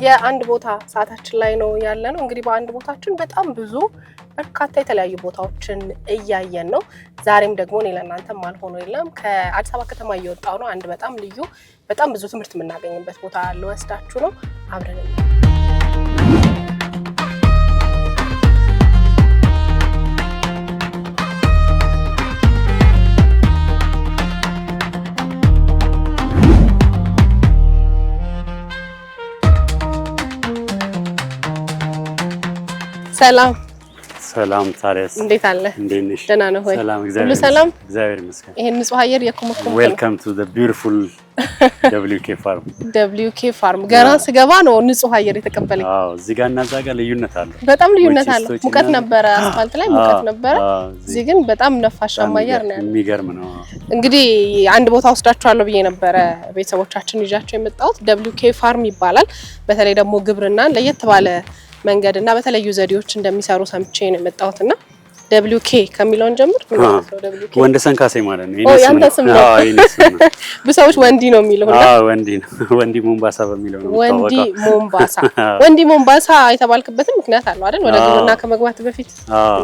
የአንድ ቦታ ሰዓታችን ላይ ነው ያለነው። እንግዲህ በአንድ ቦታችን በጣም ብዙ በርካታ የተለያዩ ቦታዎችን እያየን ነው። ዛሬም ደግሞ እኔ ለእናንተ ማልሆኖ የለም ከአዲስ አበባ ከተማ እየወጣሁ ነው። አንድ በጣም ልዩ በጣም ብዙ ትምህርት የምናገኝበት ቦታ ልወስዳችሁ ነው። አብረን ሰላም ሰላም ታዲያስ እንዴት አለ? እንዴት ነሽ? ደህና ነው ሆይ? ሰላም እግዚአብሔር ይመስገን። ይሄን ንጹህ አየር የኮመኮም ዌልካም ቱ ዘ ቢዩቲፉል WK ፋርም። WK ፋርም ገና ስገባ ነው ንጹህ አየር የተቀበለኝ። አዎ እዚህ ጋር እና እዛ ጋር ልዩነት አለው። በጣም ልዩነት አለው። ሙቀት ነበረ፣ አስፋልት ላይ ሙቀት ነበረ። እዚህ ግን በጣም ነፋሻማ አየር ነው ያለው። የሚገርም ነው። እንግዲህ አንድ ቦታ ወስዳችኋለሁ ብዬ ነበረ ቤተሰቦቻችን ይዣቸው የመጣሁት። WK ፋርም ይባላል። በተለይ ደግሞ ግብርናን ለየት ባለ መንገድ እና በተለያዩ ዘዴዎች እንደሚሰሩ ሰምቼ ነው የመጣሁትና WK ከሚለውን ጀምር ምን ማለት ነው? WK ወንደሰን ካሴ ማለት ነው። ያንተ ስም ነው? አዎ የኔ ስም ነው። ብዙዎች ወንዲ ነው የሚሉና አዎ ወንዲ ነው። ወንዲ ሞምባሳ በሚለው ነው። ወንዲ ሞምባሳ የተባልክበትም ምክንያት አለው አይደል? ወደ ግብርና ከመግባት በፊት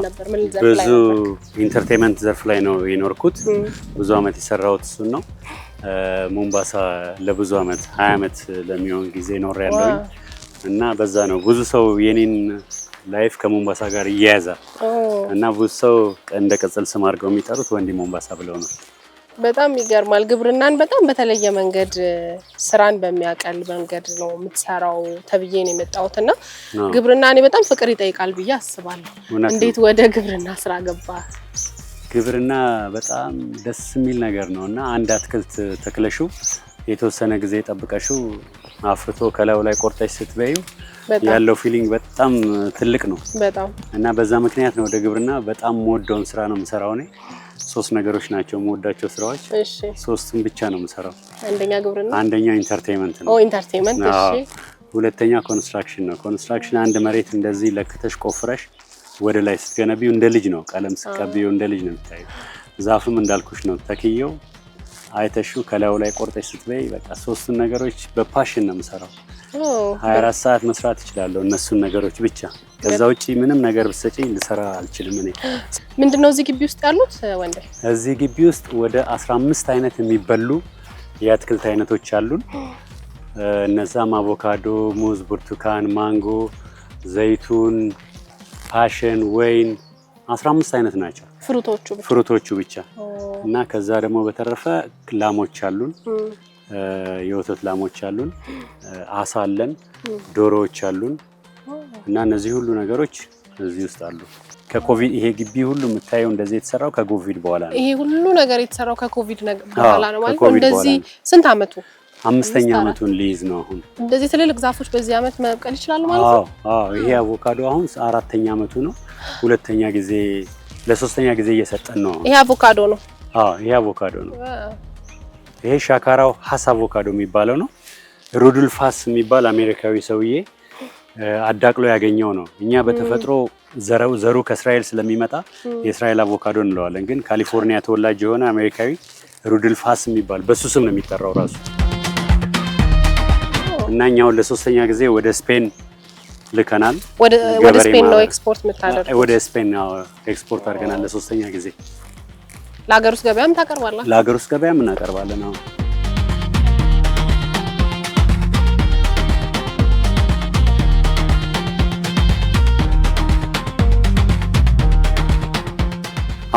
ነበር ምን ዘርፍ ላይ ብዙ ኢንተርቴይንመንት ዘርፍ ላይ ነው የኖርኩት። ብዙ አመት የሰራሁት እሱ ነው። ሞምባሳ ለብዙ አመት 20 አመት ለሚሆን ጊዜ ኖሬያለሁ። እና በዛ ነው ብዙ ሰው የኔን ላይፍ ከሞምባሳ ጋር ይያያዛል። እና ብዙ ሰው እንደ ቅጽል ስም አድርገው የሚጠሩት ወንዲ ሞምባሳ ብለው ነው። በጣም ይገርማል። ግብርናን በጣም በተለየ መንገድ ስራን በሚያቀል መንገድ ነው የምትሰራው ተብዬ ነው የመጣሁትና ግብርናን በጣም ፍቅር ይጠይቃል ብዬ አስባለሁ። እንዴት ወደ ግብርና ስራ ገባ? ግብርና በጣም ደስ የሚል ነገር ነውና አንድ አትክልት ተክለሽው የተወሰነ ጊዜ ጠብቀሽው አፍርቶ ከላዩ ላይ ቆርጠሽ ስትበዩ ያለው ፊሊንግ በጣም ትልቅ ነው። በጣም እና በዛ ምክንያት ነው ወደ ግብርና በጣም የምወደውን ስራ ነው የምሰራው። እኔ 3 ነገሮች ናቸው የምወዳቸው ስራዎች። እሺ 3ቱን ብቻ ነው የምሰራው። አንደኛ ኢንተርቴይንመንት ነው። ኢንተርቴይንመንት። እሺ ሁለተኛ ኮንስትራክሽን ነው። ኮንስትራክሽን አንድ መሬት እንደዚህ ለክተሽ ቆፍረሽ ወደ ላይ ስትገነቢው እንደ ልጅ ነው። ቀለም ስትቀቢው እንደ ልጅ ነው የምታየው። ዛፍም እንዳልኩሽ ነው ተክየው አይተሹ ከላዩ ላይ ቆርጠሽ ስትበይ በቃ 3ቱን ነገሮች በፓሽን ነው የምሰራው። 24 ሰዓት መስራት እችላለሁ እነሱን ነገሮች ብቻ። ከዛ ውጪ ምንም ነገር ብትሰጪኝ ልሰራ አልችልም። እኔ ምንድነው እዚህ ግቢ ውስጥ ያሉት ወንዴ? እዚህ ግቢ ውስጥ ወደ 15 አይነት የሚበሉ የአትክልት አይነቶች አሉን። እነዛም አቮካዶ፣ ሙዝ፣ ብርቱካን፣ ማንጎ፣ ዘይቱን፣ ፓሽን፣ ወይን 15 አይነት ናቸው ፍሩቶቹ ብቻ። እና ከዛ ደግሞ በተረፈ ላሞች አሉን፣ የወተት ላሞች አሉን፣ አሳ አለን፣ ዶሮዎች አሉን። እና እነዚህ ሁሉ ነገሮች እዚህ ውስጥ አሉ። ከኮቪድ ይሄ ግቢ ሁሉ የምታየው እንደዚህ የተሰራው ከኮቪድ በኋላ ነው። ይሄ ሁሉ ነገር የተሰራው ከኮቪድ በኋላ ነው ማለት ነው። እንደዚህ ስንት አመቱ? 5ኛ አመቱን ሊይዝ ነው አሁን። እንደዚህ ትልልቅ ዛፎች በዚህ አመት መብቀል ይችላሉ ማለት ነው? አዎ ይሄ አቮካዶ አሁን 4ኛ አመቱ ነው። ለሶስተኛ ጊዜ እየሰጠን ነው። ይሄ አቮካዶ ነው? ይሄ አቮካዶ ነው። ይሄ ሻካራው ሀስ አቮካዶ የሚባለው ነው። ሩዶልፍ ሀስ የሚባል አሜሪካዊ ሰውዬ አዳቅሎ ያገኘው ነው። እኛ በተፈጥሮ ዘሩ ከእስራኤል ስለሚመጣ የእስራኤል አቮካዶ እንለዋለን። ግን ካሊፎርኒያ ተወላጅ የሆነ አሜሪካዊ ሩዶልፍ ሀስ የሚባል በሱ ስም ነው የሚጠራው ራሱ። እና እኛውን ለሶስተኛ ጊዜ ወደ ስፔን ልከናል። ወደ ስፔን ነው ኤክስፖርት የምታደርጉት? ወደ ስፔን ነው ኤክስፖርት አድርገናል ለሶስተኛ ጊዜ። ለሀገር ውስጥ ገበያም ታቀርባላችሁ? ለሀገር ውስጥ ገበያም እናቀርባለን።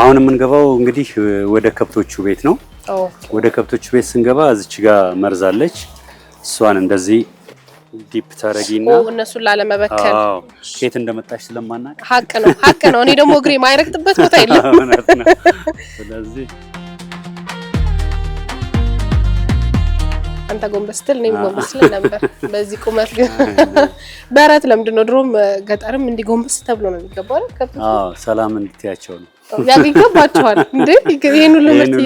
አሁን የምንገባው እንግዲህ ወደ ከብቶቹ ቤት ነው። ወደ ከብቶቹ ቤት ስንገባ እዚች ጋር መርዛለች። እሷን እንደዚህ ዲፕ ታረጊና እነሱን ላለመበከል ከየት እንደመጣሽ ስለማናውቅ ሀቅ ነው። እኔ ደግሞ እግሬ ማይረግጥበት ቦታ የለም። ስለዚህ አንተ ጎንበስ ስትል እኔም ጎንበስ ስል ነበር። በዚህ ቁመት ግን በረት ለምንድን ነው ድሮም ገጠርም እንዲጎንበስ ተብሎ ነው የሚገባው አይደል? ሰላም እንድትያቸው ነው ያገባቸዋል እንዴ? ይሄን ሁሉ ምርት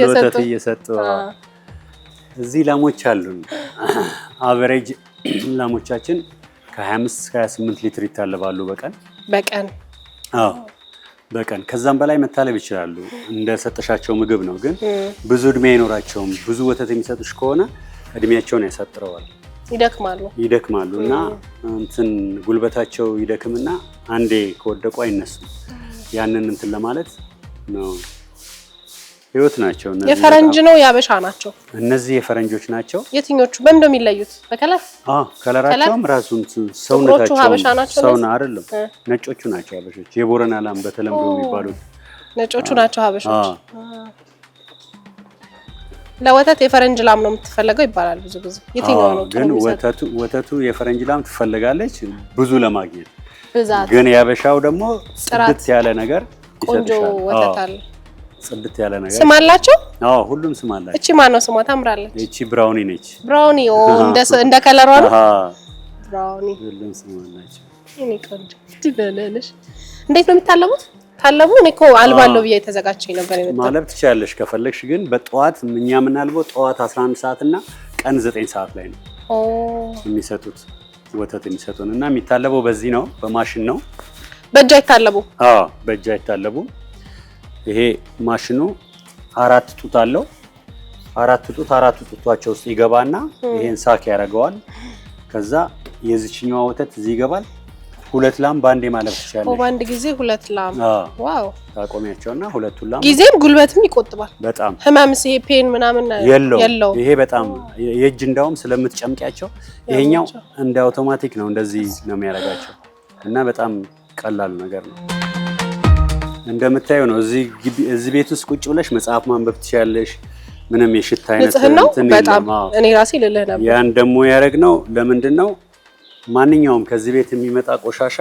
እየሰጡ እዚህ ላሞች አሉን። አቨሬጅ ላሞቻችን ከ25 እስከ 28 ሊትር ይታለባሉ በቀን። በቀን ከዛም በላይ መታለብ ይችላሉ። እንደሰጠሻቸው ምግብ ነው። ግን ብዙ እድሜ አይኖራቸውም። ብዙ ወተት የሚሰጡሽ ከሆነ እድሜያቸውን ያሳጥረዋል። ይደክማሉ እና እንትን ጉልበታቸው ይደክምና አንዴ ከወደቁ አይነሱም። ያንን እንትን ለማለት ነው። ህይወት ናቸው። እነዚህ የፈረንጅ ነው ያበሻ ናቸው? እነዚህ የፈረንጆች ናቸው። የትኞቹ በምን እንደሚለዩት? በከለር? ከለራቸውም ራሱን ሰውነታቸው ሰውና አይደለም። ነጮቹ ናቸው ሀበሾች። የቦረና ላም በተለምዶ የሚባሉት ነጮቹ ናቸው ሀበሾች። ለወተት የፈረንጅ ላም ነው የምትፈልገው ይባላል ብዙ ጊዜ። የትኛው ነው ግን ወተቱ የፈረንጅ ላም ትፈልጋለች ብዙ ለማግኘት ብዛት። ግን ያበሻው ደግሞ ጽድት ያለ ነገር ቆንጆ ወተት አለ። ጽድት ያለ ነገር ስም አላቸው? ሁሉም ስም አላቸው። እቺ ማን ነው ስሟ? ታምራለች። እቺ ብራውኒ ነች። ብራውኒ እንደ ከለሯ ነው። ብራውኒ ሁሉም ስም አላቸው። እኔ ቆንጆ ትበለለሽ። እንዴት ነው የሚታለቡት? ታለቡ እኔ እኮ አልባለው ብዬ ተዘጋጅቼ ነበር የመጣው። ማለብ ትችያለሽ ከፈለግሽ፣ ግን በጠዋት እኛ የምናልበው ጠዋት 11 ሰዓት እና ቀን 9 ሰዓት ላይ ነው የሚሰጡት ወተት የሚሰጡን እና የሚታለበው በዚህ ነው፣ በማሽን ነው። በእጅ አይታለቡ? በእጅ አይታለቡ። ይሄ ማሽኑ 4 ጡት አለው። 4 ጡቷቸው ውስጥ ይገባና ይሄን ሳክ ያደርገዋል። ከዛ የዚህኛው ወተት እዚህ ይገባል። 2 ላም ባንዴ ማለብ ትችላለሽ። በአንድ ጊዜ 2 ላም። ዋው! ታቆሚያቸውና 2 ላም ጊዜም ጉልበትም ይቆጥባል። በጣም ህመምስ ይሄ ፔን ምናምን የለው። ይሄ በጣም የእጅ እንዳውም ስለምትጨምቂያቸው ይሄኛው እንደ አውቶማቲክ ነው፣ እንደዚህ ነው የሚያደርጋቸው እና በጣም ቀላል ነገር ነው። እንደምታዩ ነው። እዚህ ቤት ውስጥ ቁጭ ብለሽ መጽሐፍ ማንበብ ትችያለሽ። ምንም የሽታ አይነት እንትን በጣም እኔ ራሴ ልልህ ነበር። ያን ደግሞ ያደረግነው ለምንድን ነው? ማንኛውም ከዚህ ቤት የሚመጣ ቆሻሻ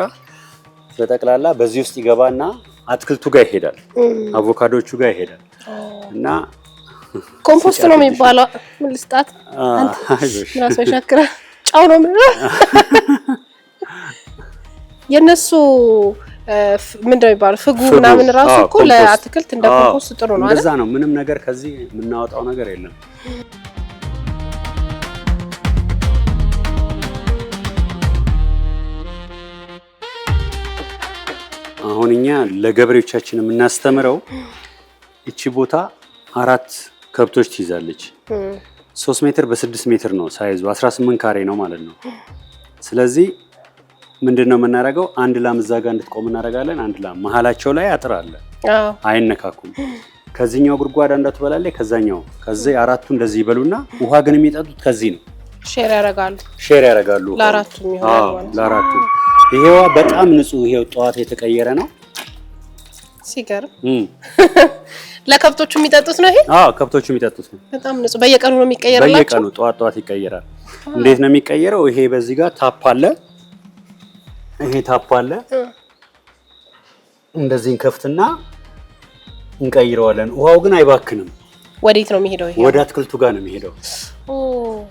በጠቅላላ በዚህ ውስጥ ይገባና አትክልቱ ጋር ይሄዳል፣ አቮካዶቹ ጋር ይሄዳል እና ኮምፖስት ነው የሚባለው። ምን ልስጣት አይዞሽ ራሱ ሻክራ ጫው ነው የነሱ ምንድነው የሚባለው? ፍጉ ምናምን ራሱ እኮ ለአትክልት እንደ ኮምፖስት ጥሩ ነው አይደል? እንደዛ ነው። ምንም ነገር ከዚህ የምናወጣው ነገር የለም። አሁን እኛ ለገበሬዎቻችን የምናስተምረው እቺ ቦታ 4 ከብቶች ትይዛለች። 3 ሜትር በ6 ሜትር ነው ሳይዙ፣ 18 ካሬ ነው ማለት ነው። ስለዚህ ምንድነው የምናደርገው? አንድ ላም እዛ ጋር እንድትቆም እናደርጋለን። አንድ ላም መሀላቸው ላይ አጥር አለ፣ አይነካኩም። ከዚህኛው ጉድጓድ አንዷ ትበላለች፣ ከዛኛው ከዚህ 4ቱ እንደዚህ ይበሉና ውሃ ግን የሚጠጡት ከዚህ ነው። ሼር ያደርጋሉ ለአራቱ የሚሆነው ማለት ነው። ለአራቱ ይሄዋ በጣም ንጹህ፣ ይሄው ጠዋት የተቀየረ ነው። ሲገርም ለከብቶቹ የሚጠጡት ነው ይሄ? ከብቶቹ የሚጠጡት ነው። በጣም ንጹህ። በየቀኑ ነው የሚቀየርላቸው? በየቀኑ ጠዋት ይቀየራል። እንዴት ነው የሚቀየረው? ይሄ በዚህ ጋር ታፕ አለ፣ ይሄ ታፕ አለ። እንደዚህ እንከፍትና እንቀይረዋለን። ውሃው ግን አይባክንም። ወዴት ነው የሚሄደው? ይሄ ወደ አትክልቱ ጋር ነው የሚሄደው።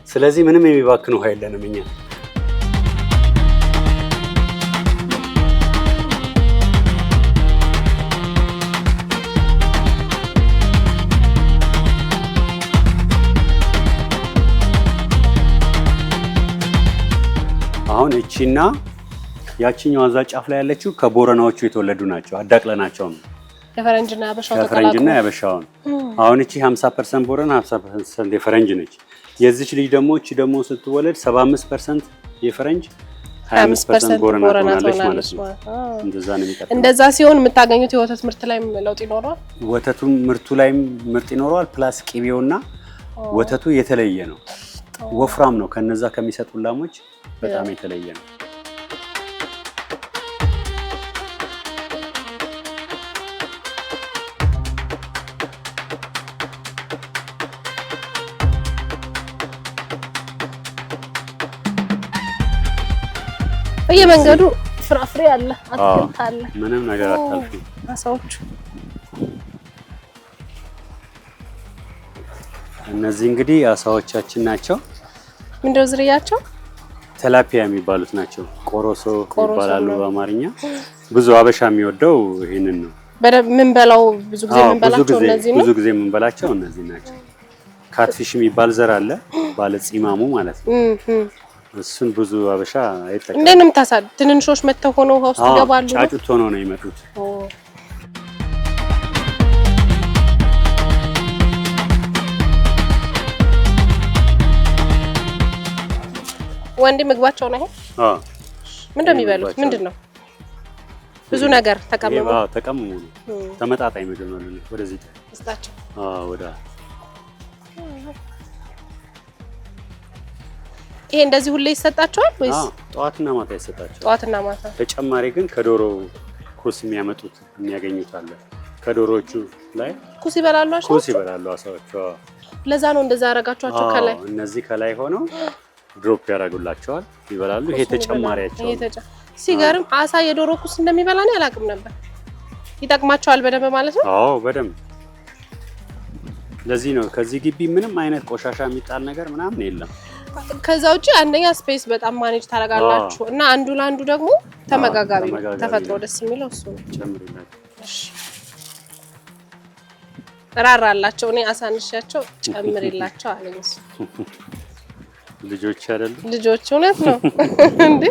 ስለዚህ ምንም የሚባክን ውሃ የለንም እኛ። አሁን እቺና ያቺኛው አዛ ጫፍ ላይ ያለችው ከቦረናዎቹ የተወለዱ ናቸው። አዳቅለናቸው ነው። የፈረንጅና ያበሻው ተቀላቅሎ የፈረንጅና ያበሻው ነው። አሁን እቺ 50% ቦረና 50% የፈረንጅ ነች። የዚች ልጅ ደግሞ እቺ ደግሞ ስትወለድ 75% የፈረንጅ 25% ቦረና ትሆናለች ማለት ነው። እንደዛ ነው የሚቀጥለው። እንደዛ ሲሆን የምታገኙት የወተት ምርት ላይ ለውጥ ይኖረዋል። ወተቱም ምርቱ ላይ ምርት ይኖረዋል። ፕላስ ቅቤውና ወተቱ የተለየ ነው። ወፍራም ነው። ከነዛ ከሚሰጡ ላሞች በጣም የተለየ ነው። በየመንገዱ ፍራፍሬ አለ፣ አትክልት አለ። ምንም ነገር አታልፊ። አሳዎቹ እነዚህ እንግዲህ አሳዎቻችን ናቸው። ምንድነው ዝርያቸው? ተላፒያ የሚባሉት ናቸው። ቆሮሶ ይባላሉ በአማርኛ። ብዙ አበሻ የሚወደው ይሄንን ነው። ምን በላው ብዙ ጊዜ ምን በላቸው እነዚህ ነው። ብዙ ጊዜ ምን በላቸው እነዚህ ናቸው። ካትፊሽ የሚባል ዘር አለ፣ ባለ ጺማሙ ማለት ነው። እሱን ብዙ አበሻ አይጠቀምም። እንዴት ነው የምታሳድ? ትንንሾች መተው ሆነው ውሃ ውስጥ ይገባሉ። ጫጩት ሆነው ነው የሚመጡት። ወንዴ ምግባቸው ነው ይሄ? አዎ። ምንድነው የሚበሉት? ምንድነው? ብዙ ነገር ተቀምሞ ተቀምሞ ነው። ተመጣጣኝ ምግብ ነው። ወደዚህ እስታቸው ወደ ይሄ እንደዚህ ሁሌ ይሰጣቸዋል ወይስ ጠዋትና ማታ ይሰጣቸዋል? ጠዋትና ማታ። ተጨማሪ ግን ከዶሮ ኩስ የሚያመጡት የሚያገኙት አለ። ከዶሮዎቹ ላይ ኩስ ይበላሉ። ኩስ ይበላሉ አሳዎቹ። ለዛ ነው እንደዛ ያረጋቸዋቸው። ከላይ እነዚህ ከላይ ሆነው ድሮፕ ያደርጉላቸዋል፣ ይበላሉ። ይሄ ተጨማሪያቸው። ሲገርም አሳ የዶሮ ኩስ እንደሚበላ ነው አላውቅም ነበር። ይጠቅማቸዋል በደንብ ማለት ነው? አዎ በደንብ። ለዚህ ነው ከዚህ ግቢ ምንም አይነት ቆሻሻ የሚጣል ነገር ምናምን የለም። ከዛ ውጪ አንደኛ ስፔስ በጣም ማኔጅ ታደርጋላችሁ እና አንዱ ለአንዱ ደግሞ ተመጋጋቢ ተፈጥሮ ደስ የሚለው እሱ ነው። ጨምሪላችሁ። እሺ ራራላቸው። እኔ አሳንሻቸው ጨምሪላቸው አለኝ እሱ። ልጆች አይደሉ? ልጆች እውነት ነው እንዴ?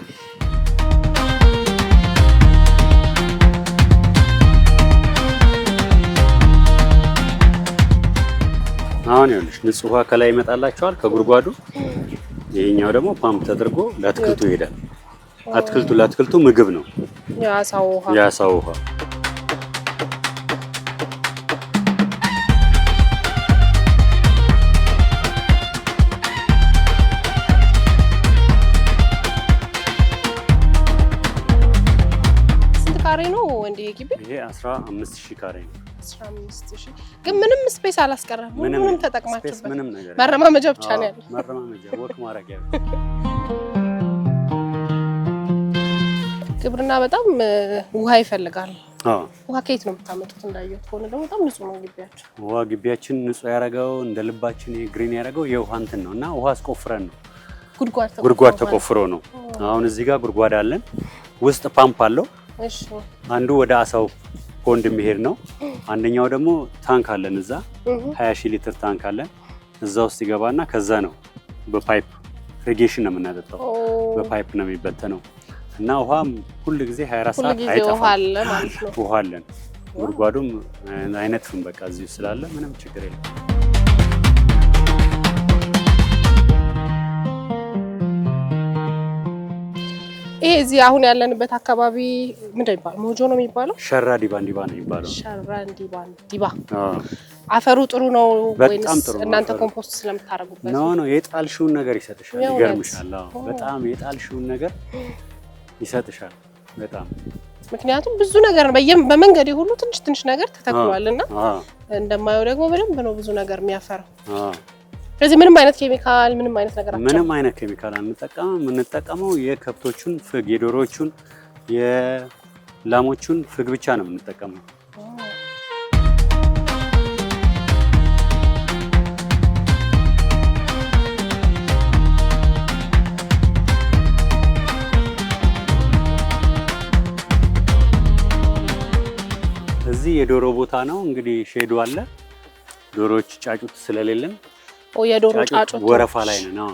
አሁን ይኸውልሽ ንጹህ ውሃ ከላይ ይመጣላችኋል ከጉድጓዱ። ይሄኛው ደግሞ ፓምፕ ተደርጎ ለአትክልቱ ይሄዳል። ለአትክልቱ ምግብ ነው የአሳው ውሃ። ስንት ካሬ ነው እንዴ ግቢ? ይሄ 15000 ካሬ ነው። 15000 ግን ምንም ስፔስ አላስቀረም። ምንም ተጠቅማችሁበት? ምንም ነገር መረማመጃ ብቻ ነው ያለው። መረማመጃ ወክ ማረጊያ። ግብርና በጣም ውሃ ይፈልጋል። ውሃ ከየት ነው የምታመጡት? እንዳየሁት ከሆነ ደግሞ በጣም ንጹህ ነው ግቢያችሁ። ውሃ ግቢያችን ንጹህ ያደረገው እንደ ልባችን ግሪን ያደረገው የውሃ እንትን ነው እና ውሃ አስቆፍረን ነው። ጉድጓድ ተቆፍሮ ነው። አሁን እዚህ ጋር ጉድጓድ አለን። ውስጥ ፓምፕ አለው። እሺ አንዱ ወደ አሳው ፖንድ የሚሄድ ነው። አንደኛው ደግሞ ታንክ አለን እዛ 20000 ሊትር ታንክ አለን። እዛ ውስጥ ይገባና ከዛ ነው በፓይፕ ኢሪጌሽን ነው የምናጠጣው። በፓይፕ ነው የሚበተነው እና ውሃም ሁሉ ጊዜ 24 ሰዓት አይጠፋም። ውሃ አለ ማለት ነው። ውሃ አለን። ጉድጓዱም አይነጥፍም። በቃ እዚሁ ስላለ ምንም ችግር የለም። ይሄ እዚህ አሁን ያለንበት አካባቢ ምንድን ነው የሚባለው? ሞጆ ነው የሚባለው? ሸራ ዲባንዲባ ነው የሚባለው። ሸራ ዲባንዲባ። አፈሩ ጥሩ ነው ወይስ እናንተ ኮምፖስት ስለምታረጉበት? ኖ የጣልሽውን ነገር ይሰጥሻል። ይገርምሻል። በጣም የጣልሽውን ነገር ይሰጥሻል በጣም። ምክንያቱም ብዙ ነገር በመንገዴ ሁሉ ትንሽ ነገር ተተክሏልና እንደማየው ደግሞ በደንብ ነው ብዙ ነገር የሚያፈራው። ስለዚህ ምንም አይነት ኬሚካል ምንም አይነት ነገር አንጠቀምም። የምንጠቀመው የከብቶቹን ፍግ፣ የዶሮዎቹን፣ የላሞቹን ፍግ ብቻ ነው የምንጠቀመው። እዚህ የዶሮ ቦታ ነው እንግዲህ ሼዱ አለ። ዶሮዎች ጫጩት ስለሌለን የዶሮ ጫጩት ወረፋ ላይ ነው።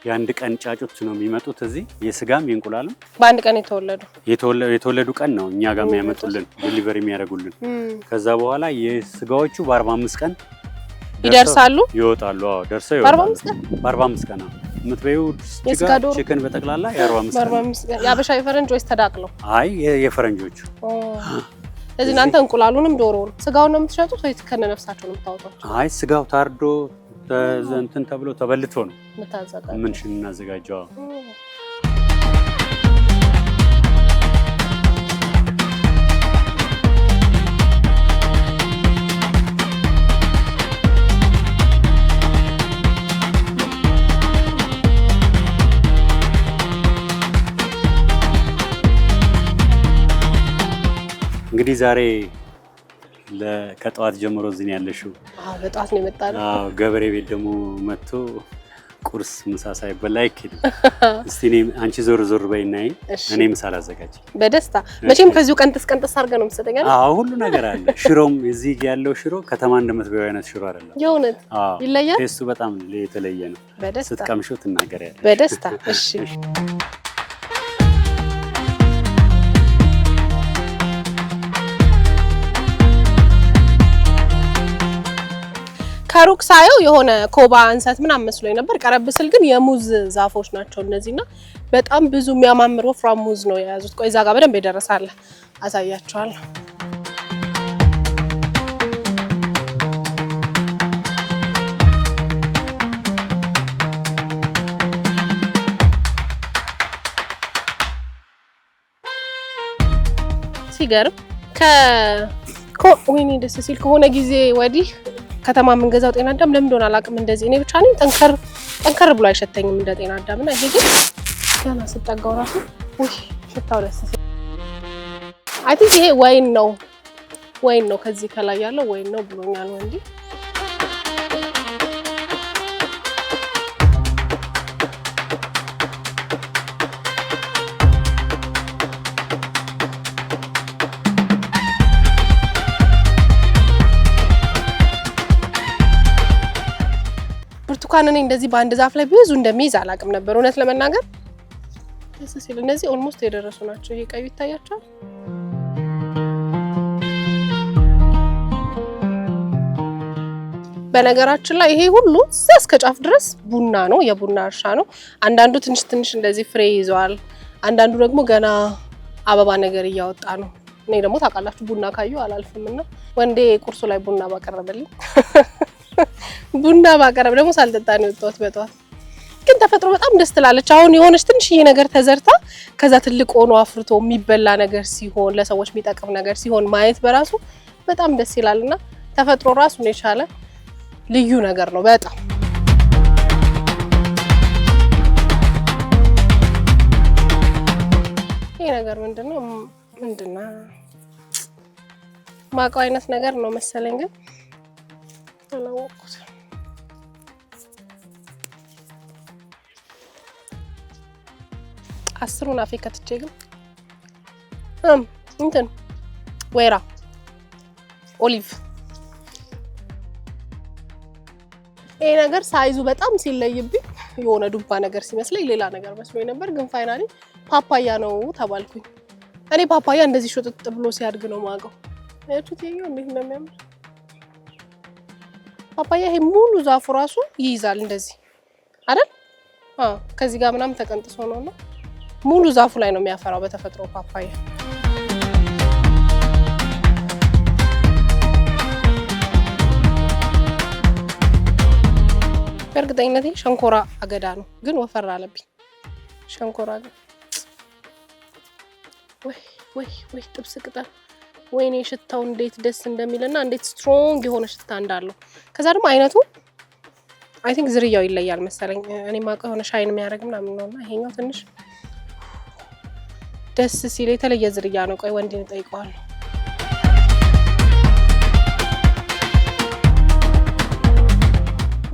የአንድ ቀን ጫጩት ነው የሚመጡት እዚህ፣ የስጋም የእንቁላልም በአንድ ቀን የተወለዱ ቀን ነው እኛ ጋር የሚያመጡልን ዲሊቨሪ የሚያደርጉልን። ከዛ በኋላ የስጋዎቹ በ45 ቀን ይወጣሉ። ደርሰው ይወጣሉ በ45 ቀን ነው የምትበይው ስጋ ቺክን በጠቅላላ የ45 ቀን። የአበሻ የፈረንጅ ወይስ ተዳቅለው? አይ የፈረንጆቹ። ስለዚህ እናንተ እንቁላሉንም ዶሮውን ስጋውን ነው የምትሸጡት ወይስ ከነነፍሳቸው ነው የምታወጣው? አይ ስጋው ታርዶ እንትን ተብሎ ተበልቶ ነው የምናዘጋጀው። እንግዲህ ዛሬ ከጠዋት ጀምሮ እዚህ ነው ያለሽው? በጠዋት ነው የመጣነው። ገበሬ ቤት ደግሞ መጥቶ ቁርስ ምሳ ሳይበላ አይኬድም። እስቲ አንቺ ዞር በይና እኔ ምሳ ላዘጋጅ። በደስታ መቼም ከዚሁ ቀንጥስ አድርገህ ነው የምትሰጠኝ አይደል? ሁሉ ነገር አለ። ሽሮም እዚህ ያለው ሽሮ ከተማ እንደምትበይው አይነት ሽሮ አይደለም። የእውነት ይለያል። ቴስቱ በጣም የተለየ ነው። ስትቀምሺው ትናገሪያለሽ በደስታ። እሺ ከሩቅ ሳየው የሆነ ኮባ እንሰት ምናምን መስሎኝ ነበር። ቀረብ ስል ግን የሙዝ ዛፎች ናቸው እነዚህና በጣም ብዙ የሚያማምሩ ወፍራም ሙዝ ነው የያዙት። ቆይ እዛ ጋር በደንብ ይደረሳል አሳያችኋለሁ። ሲገርም ወይኔ ደስ ሲል ከሆነ ጊዜ ወዲህ ከተማ የምንገዛው ጤና አዳም ለምን እንደሆነ አላውቅም። እንደዚህ እኔ ብቻ ነኝ ጠንከር ብሎ አይሸተኝም እንደ ጤና አዳም እና ይሄ ግን ገና ስጠጋው ራሱ ውይ ሽታው ደስ ሲል አይ ቲንክ ይሄ ወይን ነው ከዚህ ከላይ ያለው ወይን ነው ብሎኛል ወንዲ። ብርቱካን እኔ እንደዚህ በአንድ ዛፍ ላይ ብዙ እንደሚይዝ አላውቅም ነበር እውነት ለመናገር ደስ ሲል። እነዚህ ኦልሞስት የደረሱ ናቸው። ይሄ ቀዩ ይታያቸዋል። በነገራችን ላይ ይሄ ሁሉ እስከ ጫፍ ድረስ ቡና ነው፣ የቡና እርሻ ነው። አንዳንዱ ትንሽ እንደዚህ ፍሬ ይዘዋል፣ አንዳንዱ ደግሞ ገና አበባ ነገር እያወጣ ነው። እኔ ደግሞ ታውቃላችሁ ቡና ካዩ አላልፍምና ወንዴ ቁርሱ ላይ ቡና ባቀረበልኝ ቡና ባቀረብ ደግሞ ሳልጠጣ ነው የወጣሁት በጠዋት። ግን ተፈጥሮ በጣም ደስ ትላለች። አሁን የሆነች ትንሽዬ ነገር ተዘርታ ከዛ ትልቅ ሆኖ አፍርቶ የሚበላ ነገር ሲሆን ለሰዎች የሚጠቅም ነገር ሲሆን ማየት በራሱ በጣም ደስ ይላልና ተፈጥሮ ራሱን የቻለ ልዩ ነገር ነው በጣም። ይሄ ነገር ምንድነው ማውቀው አይነት ነገር ነው መሰለኝ ግን አላወቅኩት። አስሩን አፌ ከትቼ ግን እንትን ወይራ ኦሊቭ ይሄ ነገር ሳይዙ በጣም ሲለይብኝ የሆነ ዱባ ነገር ሲመስለኝ ሌላ ነገር መስሎኝ ነበር። ግን ፋይናሊ ፓፓያ ነው ተባልኩኝ። እኔ ፓፓያ እንደዚህ ሾጥጥ ብሎ ሲያድግ ነው ማውቀው። አያችሁት ይሄው እንዴት እንደሚያምር ፓፓያ። ይሄ ሙሉ ዛፉ ራሱ ይይዛል እንደዚህ አይደል? ከዚህ ጋር ምናምን ተቀንጥሶ ነውና ሙሉ ዛፉ ላይ ነው የሚያፈራው በተፈጥሮ ፓፓያ። በእርግጠኝነት ሸንኮራ አገዳ ነው ግን ወፈር አለብኝ። ሸንኮራ አገዳ ወይ ጥብስ ቅጠል ወይኔ ሽታው እንዴት ደስ እንደሚልና እንዴት ስትሮንግ የሆነ ሽታ እንዳለው። ከዛ ደግሞ አይነቱ አይ ቲንክ ዝርያው ይለያል መሰለኝ። እኔ ማውቀው የሆነ ሻይን የሚያደርግ ምናምን ነውና ይሄኛው ትንሽ ደስ ሲል የተለየ ዝርያ ነው። ቆይ ወንድን ጠይቀዋለሁ።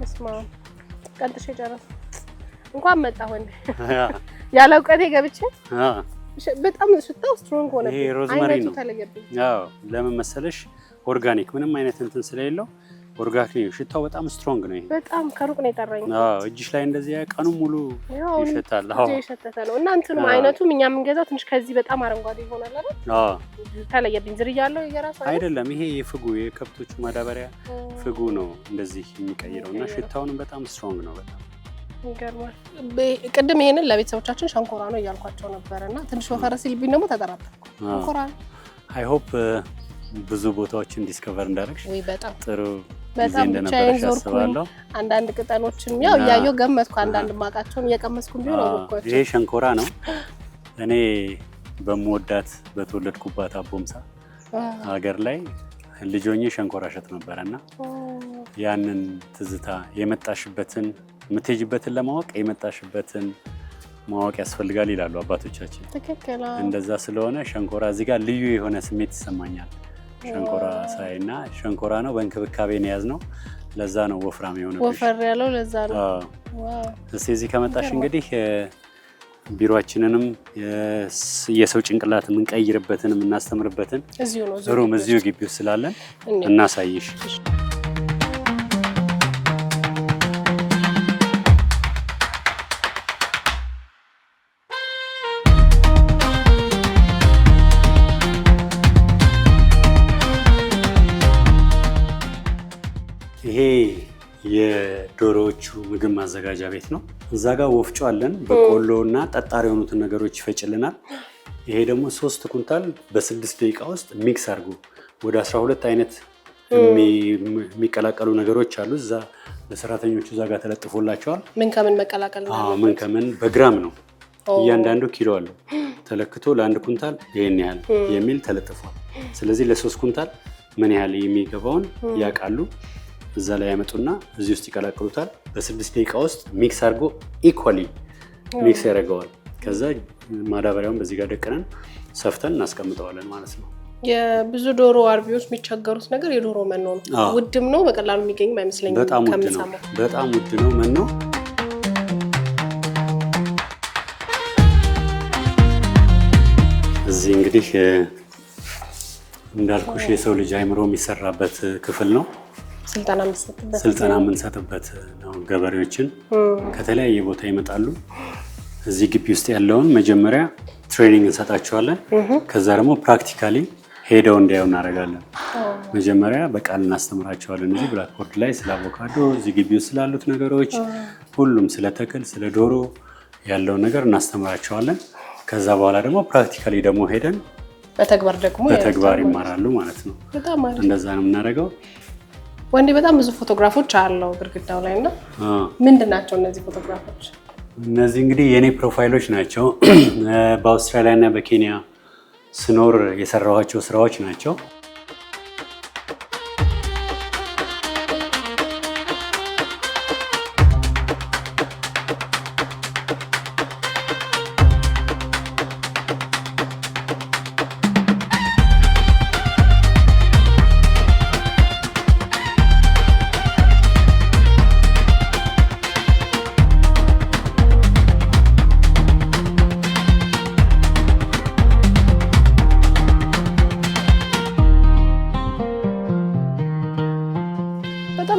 እስማ ቀጥሽ ጨረስ እንኳን መጣ ወንድ ያለ እውቀቴ ገብቼ በጣም ሽታው ስትሮንግ ሆነ። ይሄ ሮዝመሪ ነው። አዎ ለምን መሰለሽ ኦርጋኒክ ምንም አይነት እንትን ስለሌለው ኦርጋኒክ ሽታው በጣም ስትሮንግ ነው። ይሄ በጣም ከሩቅ ነው የጠራኝ። አዎ እጅሽ ላይ እንደዚህ ቀኑ ሙሉ ይሸታል። አዎ ይሸታል ነው እና እንትኑ አይነቱም እኛ የምንገዛው ትንሽ ከዚህ በጣም አረንጓዴ ይሆናል አይደል? አዎ ተለየብኝ። ዝርያ ያለው የራሱ አይደለም። ይሄ የፍጉ የከብቶቹ ማዳበሪያ ፍጉ ነው እንደዚህ የሚቀይረውና ሽታውንም በጣም ስትሮንግ ነው። በጣም ይገርማል። ቅድም ይሄንን ለቤተሰቦቻችን ሸንኮራ ነው እያልኳቸው ነበርና ትንሽ ወፈረ ሲልብኝ ደግሞ ተጠራጠርኩ። ሸንኮራ አይ ሆፕ ብዙ ቦታዎችን ዲስከቨር እንዳደረግሽ ወይ በጣም ጥሩ በጣም ብቻዬን ዞርኩኝ። አንዳንድ ቅጠሎችን ያው እያየሁ ገመትኩ። አንዳንድ ማቃቸውን እየቀመስኩ ቢሆን አወቅኳቸው። ይሄ ሸንኮራ ነው። እኔ በመወዳት በተወለድኩባት አቦምሳ ሀገር ላይ ልጅ ሆኜ ሸንኮራ እሸጥ ነበርና ያንን ትዝታ የመጣሽበትን የምትሄጂበትን ለማወቅ የመጣሽበትን ማወቅ ያስፈልጋል ይላሉ አባቶቻችን። ትክክል። እንደዛ ስለሆነ ሸንኮራ እዚህ ጋር ልዩ የሆነ ስሜት ይሰማኛል። ሸንኮራ ሳይና ሸንኮራ ነው በእንክብካቤ ነው ያዝነው። ለዛ ነው ወፍራም የሆነ ወፈር ያለው ለዛ ነው። ዋው እስቲ እዚህ ከመጣሽ እንግዲህ ቢሮአችንንም የሰው ጭንቅላት የምንቀይርበትን የምናስተምርበትን እዚሁ ነው ሩም እዚሁ ግቢ ውስጥ ስላለን እናሳይሽ። ይሄ የዶሮዎቹ ምግብ ማዘጋጃ ቤት ነው። እዛ ጋር ወፍጮ አለን። በቆሎና ጠጣር የሆኑትን ነገሮች ይፈጭልናል። ይሄ ደግሞ 3 ኩንታል በ6 ደቂቃ ውስጥ ሚክስ አድርጎ ወደ 12 አይነት የሚቀላቀሉ ነገሮች አሉ። እዛ ለሰራተኞቹ እዛ ጋር ተለጥፎላቸዋል። ምን ከምን መቀላቀል ነው? ምን ከምን በግራም ነው። እያንዳንዱ ኪሎ አለው ተለክቶ ለ1 ኩንታል ይሄን ያህል የሚል ተለጥፏል። ስለዚህ ለ3 ኩንታል ምን ያህል የሚገባውን ያውቃሉ። እዛ ላይ ያመጡና እዚህ ውስጥ ይቀላቅሉታል። በ6 ደቂቃ ውስጥ ሚክስ አድርጎ ኢኳሊ ሚክስ ያደርገዋል። ከዛ ማዳበሪያውን በዚህ ጋር ደቅነን ሰፍተን እናስቀምጠዋለን ማለት ነው። የብዙ ዶሮ አርቢዎች የሚቸገሩት ነገር የዶሮ መኖ ነው። ውድም ነው፣ በቀላሉ የሚገኝም አይመስለኝም። በጣም ውድ ነው መኖ። እዚህ እንግዲህ እንዳልኩሽ የሰው ልጅ አይምሮ የሚሰራበት ክፍል ነው። ስልጠና የምንሰጥበት ነው። ገበሬዎችን ከተለያየ ቦታ ይመጣሉ። እዚህ ግቢ ውስጥ ያለውን መጀመሪያ ትሬኒንግ እንሰጣቸዋለን። ከዛ ደግሞ ፕራክቲካሊ ሄደው እንዲያዩ እናደርጋለን። መጀመሪያ በቃል እናስተምራቸዋለን። እዚህ ብላክቦርድ ላይ ስለ አቮካዶ፣ እዚህ ግቢ ውስጥ ስላሉት ነገሮች ሁሉም፣ ስለ ተክል፣ ስለ ዶሮ ያለውን ነገር እናስተምራቸዋለን። ከዛ በኋላ ደግሞ ፕራክቲካሊ ደግሞ ሄደን በተግባር ይማራሉ ማለት ነው። እንደዛ ነው የምናደርገው። ወንዴ በጣም ብዙ ፎቶግራፎች አለው ግድግዳው ላይ እና ምንድን ናቸው እነዚህ ፎቶግራፎች? እነዚህ እንግዲህ የኔ ፕሮፋይሎች ናቸው። በአውስትራሊያ እና በኬንያ ስኖር የሰራኋቸው ስራዎች ናቸው።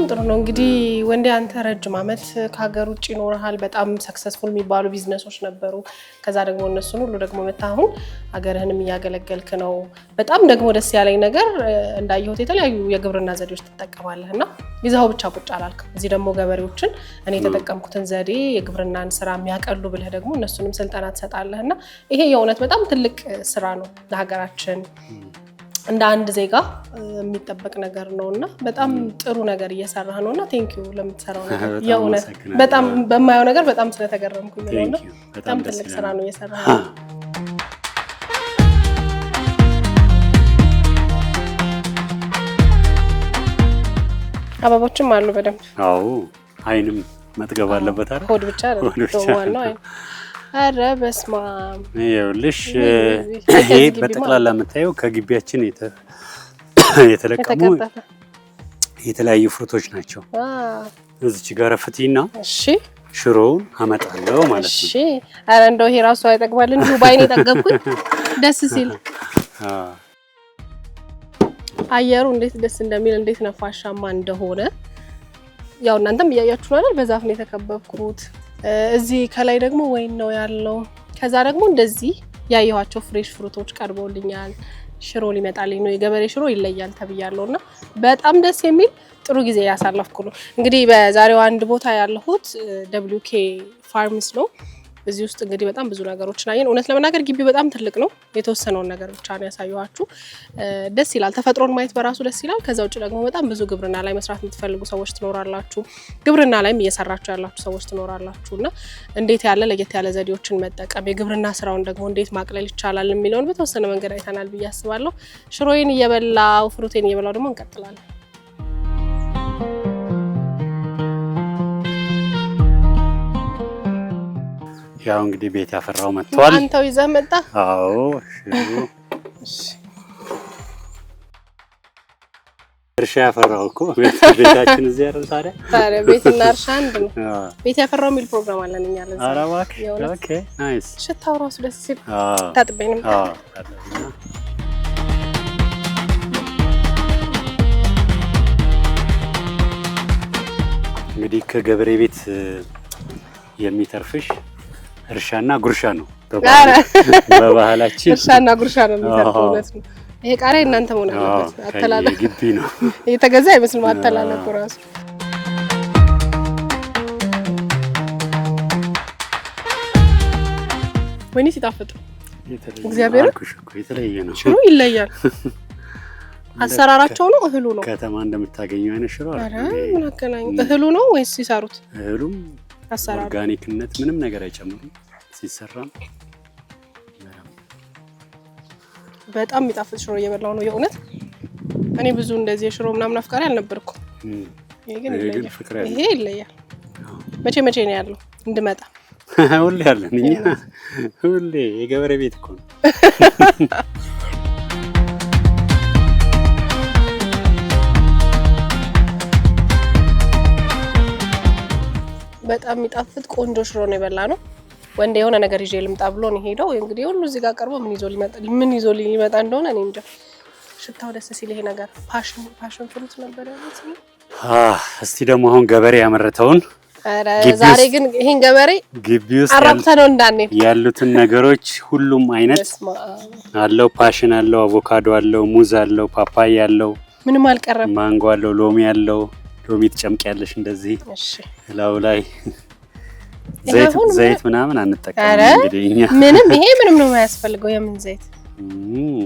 ጥሩ ነው። እንግዲህ ወንዴ አንተ ረጅም ዓመት ከሀገር ውጭ ይኖርሃል። በጣም ሰክሰስፉል የሚባሉ ቢዝነሶች ነበሩ። ከዛ ደግሞ እነሱን ሁሉ ደግሞ መተህ አሁን ሀገርህንም እያገለገልክ ነው። በጣም ደግሞ ደስ ያለኝ ነገር እንዳየሁት የተለያዩ የግብርና ዘዴዎች ትጠቀማለህ እና ይዘኸው ብቻ ቁጭ አላልክም። እዚህ ደግሞ ገበሬዎችን እኔ የተጠቀምኩትን ዘዴ የግብርናን ስራ የሚያቀሉ ብለህ ደግሞ እነሱንም ስልጠና ትሰጣለህ እና ይሄ የእውነት በጣም ትልቅ ስራ ነው ለሀገራችን እንደ አንድ ዜጋ የሚጠበቅ ነገር ነውና በጣም ጥሩ ነገር እየሰራህ ነውና ቴንኪው ለምትሰራው ነገር የእውነት በጣም በማየው ነገር በጣም ስለተገረምኩኝ ነውና በጣም ትልቅ ስራ ነው እየሰራህ ነው። አበቦችም አሉ በደንብ። አዎ አይንም መጥገብ አለበት አይደል? ሆድ ብቻ አይደል? አይ አረ በስመ አብ። ይኸውልሽ ይሄ በጠቅላላ የምታየው ከግቢያችን የተለቀሙ የተለያዩ ፍሩቶች ናቸው። እዚች ጋር ፍቲና እሺ ሽሮውን አመጣለሁ ማለት ነው። እሺ አረ እንደው ይሄ ራሱ አይጠግባል እንዴ? ባይኔ ጠገብኩኝ ደስ ሲል። አየሩ እንዴት ደስ እንደሚል እንዴት ነፋሻማ እንደሆነ ያው እናንተም እያያችሁ ነው አይደል? በዛፍ ነው የተከበብኩት። እዚህ ከላይ ደግሞ ወይን ነው ያለው። ከዛ ደግሞ እንደዚህ ያየኋቸው ፍሬሽ ፍሩቶች ቀርበውልኛል። ሽሮ ሊመጣልኝ ነው። የገበሬ ሽሮ ይለያል ተብያለሁና በጣም ደስ የሚል ጥሩ ጊዜ ያሳለፍኩ ነው። እንግዲህ በዛሬው አንድ ቦታ ያለሁት WK ፋርምስ ነው። እዚህ ውስጥ እንግዲህ በጣም ብዙ ነገሮችን አየን። እውነት ለመናገር ግቢው በጣም ትልቅ ነው። የተወሰነውን ነገር ብቻ ነው ያሳየኋችሁ። ደስ ይላል። ተፈጥሮን ማየት በራሱ ደስ ይላል። ከዛ ውጭ ደግሞ በጣም ብዙ ግብርና ላይ መስራት የምትፈልጉ ሰዎች ትኖራላችሁ። ግብርና ላይም እየሰራችሁ ያላችሁ ሰዎች ትኖራላችሁና እንዴት ያለ ለየት ያለ ዘዴዎችን መጠቀም የግብርና ስራውን ደግሞ እንዴት ማቅለል ይቻላል የሚለውን በተወሰነ መንገድ አይተናል ብዬ አስባለሁ። ሽሮዬን እየበላው ፍሩቴን እየበላው ደግሞ እንቀጥላለን። ያው እንግዲህ ቤት ያፈራው መጥቷል። አንተው ይዘህ መጣ? አዎ እሺ። እርሻ ያፈራው እኮ ቤታችን እዚህ አይደል ታዲያ? ታዲያ ቤትና እርሻ አንድ ነው። ቤት ያፈራው የሚል ፕሮግራም አለን እኛ ለዛ። ኧረ እባክህ። ኦኬ ናይስ። ሽታው ራሱ ደስ ሲል። ታጥቤንም እንግዲህ ከገበሬ ቤት የሚተርፍሽ እርሻና ጉርሻ ነው። በባህላችን እርሻና ጉርሻ ነው የሚተርፈው። እውነት ነው። ይሄ ቃሪያ እናንተ መሆን አለበት። አተላለፍ ግቢ ነው የተገዛ አይመስልም አተላለፉ ራሱ። ወይኔ ሲጣፍጥ እግዚአብሔር የተለየ ነው። ሽሮ ይለያል። አሰራራቸው ነው እህሉ ነው ከተማ እንደምታገኘው አይነት ሽሮ አይደል? ምን አገናኝ? እህሉ ነው ወይስ ሲሰሩት? እህሉም አሰራሩ ኦርጋኒክነት ምንም ነገር አይጨምሩም ሲሰራም። በጣም የሚጣፍጥ ሽሮ እየበላው ነው የእውነት። እኔ ብዙ እንደዚህ ሽሮ ምናምን አፍቃሪ አልነበርኩም። ይሄ ግን ይለያል። ይሄ ይለያል። መቼ ነው ያለው እንድመጣ? ሁሌ አለን እኛ ሁሌ የገበሬ ቤት እኮ ነው። በጣም የሚጣፍጥ ቆንጆ ሽሮ ነው የበላ ነው። ወንድ የሆነ ነገር ይዤ ልምጣ ብሎ ነው ሄደው። እንግዲህ ሁሉ እዚህ ጋር ቀርቦ ምን ይዞ ሊመጣ እንደሆነ እኔ እንጃ። ሽታው ደስ ሲል ይሄ ነገር ፓሽን ፍሩት ነበር ያለው። እስቲ ደግሞ አሁን ገበሬ ያመረተውን ዛሬ ግን ይሄን ገበሬ ግቢ ውስጥ አራብተነው እንዳንሄድ ያሉትን ነገሮች ሁሉም አይነት አለው። ፓሽን አለው፣ አቮካዶ አለው፣ ሙዝ አለው፣ ፓፓያ አለው፣ ምንም አልቀረም። ማንጎ አለው፣ ሎሚ አለው። ሎሚ ትጨምቂያለሽ እንደዚህ። እሺ ላው ላይ ዘይት ምናምን አንጠቀምም እንግዲህ እኛ ምንም ነው የማያስፈልገው። የምን ዘይት?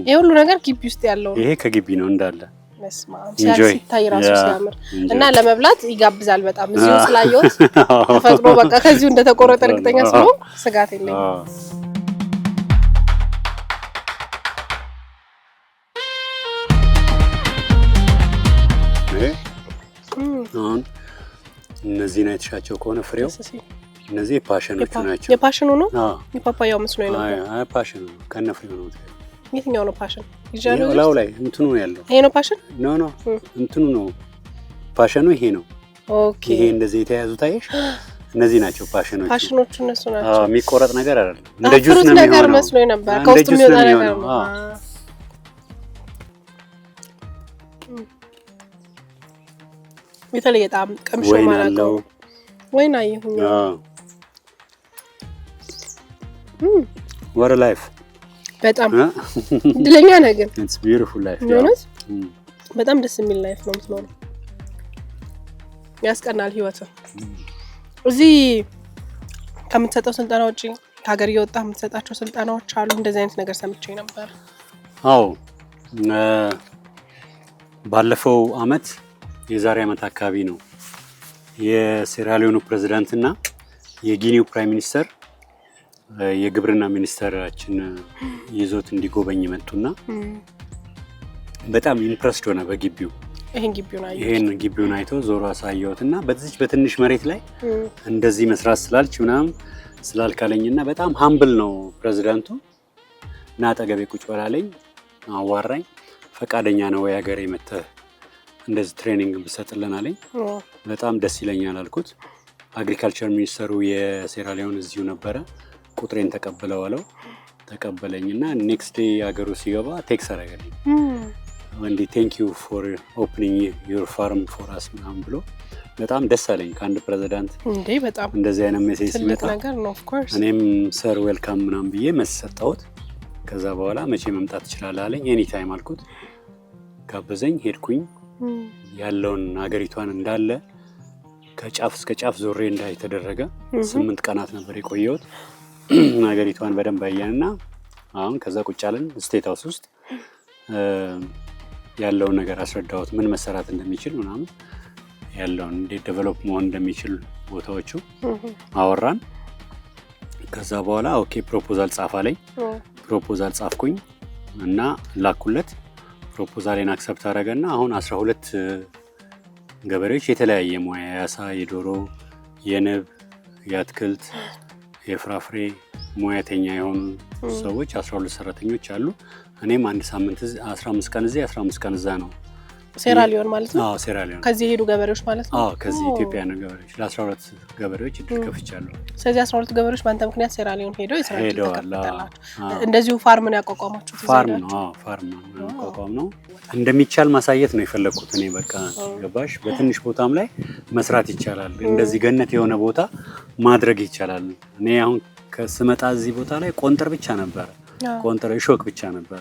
ይሄ ሁሉ ነገር ግቢ ውስጥ ያለው ነው። ይሄ ከግቢ ነው እንዳለ። መስማም ሲታይ ራሱ ሲያምር እና ለመብላት ይጋብዛል በጣም። እዚሁ ስላየሁት ተፈጥሮ በቃ ከዚሁ እንደተቆረጠ እርግጠኛ ስለሆንኩ ስጋት የለኝም። አሁን እነዚህ ነው የተሻቸው ከሆነ ፍሬው እነዚህ ፓሽኖቹ ናቸው። የፓሽኑ ነው? የፓፓያው መስሎኝ ነው። አይ ፓሽኑ ነው ከነ ፍሬው ነው። የትኛው ነው ፓሽን? ይጃሉ ላው ላይ እንትኑ ነው ያለው። ይሄ ነው ፓሽን? ኖ እንትኑ ነው ፓሽኑ። ይሄ ነው። ኦኬ። ይሄ እንደዚህ የተያዙ ታየሽ? እነዚህ ናቸው ፓሽኖቹ። ፓሽኖቹ እነሱ ናቸው። የሚቆረጥ ነገር አይደለም። እንደ ጁስ ነው የሚሆነው። ነገር መስሎኝ ነበር። ከውስጥ የሚወጣ ነገር ነው። የተለየ ጣዕም ቀምሾ ማለት ነው። ወይና ይሁን ወር ላይፍ በጣም እድለኛ ነህ ግን ኢትስ ቢዩቲፉል ላይፍ በጣም ደስ የሚል ላይፍ ነው የምትኖረው። ያስቀናል ህይወት። እዚህ ከምትሰጠው ስልጠና ውጪ ከሀገር እየወጣ የምትሰጣቸው ስልጠናዎች አሉ? እንደዚህ አይነት ነገር ሰምቼ ነበር። አዎ ባለፈው አመት የዛሬ አመት አካባቢ ነው የሴራሊዮኑ ፕሬዝዳንት እና የጊኒው ፕራይም ሚኒስተር የግብርና ሚኒስተራችን ይዞት እንዲጎበኝ መጡና በጣም ኢምፕረስድ ሆነ በግቢው። ይሄን ግቢውን አይቶ ዞሮ አሳየውትና በዚህ በትንሽ መሬት ላይ እንደዚህ መስራት ስላልች ምናምን ስላልካለኝና በጣም ሃምብል ነው ፕሬዝዳንቱ እና አጠገቤ ቁጭ በላለኝ፣ አዋራኝ። ፈቃደኛ ነው ወይ ሀገሬ መተህ እንደዚህ ትሬኒንግ ብሰጥልን አለኝ። በጣም ደስ ይለኛል አልኩት። አግሪካልቸር ሚኒስተሩ የሴራሊዮን እዚሁ ነበረ። ቁጥሬን ተቀበለው ተቀበለኝና ኔክስት ዴይ ሀገሩ ሲገባ ቴክስ አደረገልኝ። ወንዲ ቴንክ ዩ ፎር ኦፕኒንግ ዩር ፋርም ፎር አስ ምናምን ብሎ በጣም ደስ አለኝ። ከአንድ ፕሬዝዳንት እንዴ በጣም እንደዚህ አይነት ሜሴጅ ሲመጣ እኔም ሰር ዌልካም ምናምን ብዬ መሰጠሁት። ከዛ በኋላ መቼ መምጣት ትችላለህ አለኝ። ኤኒ ታይም አልኩት። ጋበዘኝ። ሄድኩኝ። ያለውን ሀገሪቷን እንዳለ ከጫፍ እስከ ጫፍ ዞሬ እንዳይ ተደረገ። 8 ቀናት ነበር የቆየሁት። ሀገሪቷን በደንብ አየንና አሁን ከዛ ቁጭ አለን ስቴት ሃውስ ውስጥ ያለውን ነገር አስረዳሁት። ምን መሰራት እንደሚችል ምናምን ያለውን እንዴት ዴቨሎፕ መሆን እንደሚችል ቦታዎቹ አወራን። ከዛ በኋላ ኦኬ ፕሮፖዛል ጻፍ አለኝ። ፕሮፖዛል ጻፍኩኝ እና ላኩለት። ፕሮፖዛሌን አክሰፕት አደረገና አሁን 12 ገበሬዎች የተለያየ ሙያ የአሳ፣ የዶሮ፣ የንብ፣ የአትክልት፣ የፍራፍሬ ሙያተኛ የሆኑ ሰዎች 12 ሰራተኞች አሉ። እኔም አንድ ሳምንት 15 ቀን እዚህ 15 ቀን እዛ ነው። ሴራሊዮን ማለት ነው? አዎ ሴራሊዮን። ከዚህ ሄዱ ገበሬዎች ማለት ነው? አዎ ከዚህ ኢትዮጵያውያን ገበሬዎች ለ12 ገበሬዎች እድል ከፍቻለሁ። ስለዚህ 12 ገበሬዎች በአንተ ምክንያት ሴራሊዮን ሄደው የስራቸው ተከፈተላቸው። እንደዚሁ ፋርም ነው ያቋቋማችሁት? ፋርም ነው። አዎ ፋርም ነው ያቋቋም ነው። እንደሚቻል ማሳየት ነው የፈለኩት እኔ። በቃ ገባሽ? በትንሽ ቦታም ላይ መስራት ይቻላል። እንደዚህ ገነት የሆነ ቦታ ማድረግ ይቻላል። እኔ አሁን ከስመጣ እዚህ ቦታ ላይ ቆንጥር ብቻ ነበር። ቆንጥር እሾክ ብቻ ነበር፣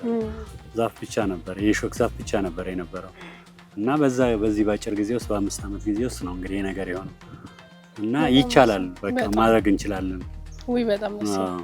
ዛፍ ብቻ ነበር፣ የእሾክ ዛፍ ብቻ ነበር የነበረው እና በዚህ ባጭር ጊዜ ውስጥ በ5 አመት ጊዜ ውስጥ ነው እንግዲህ ነገር የሆነው እና ይቻላል። በቃ ማድረግ እንችላለን። ወይ በጣም ደስ ይላል።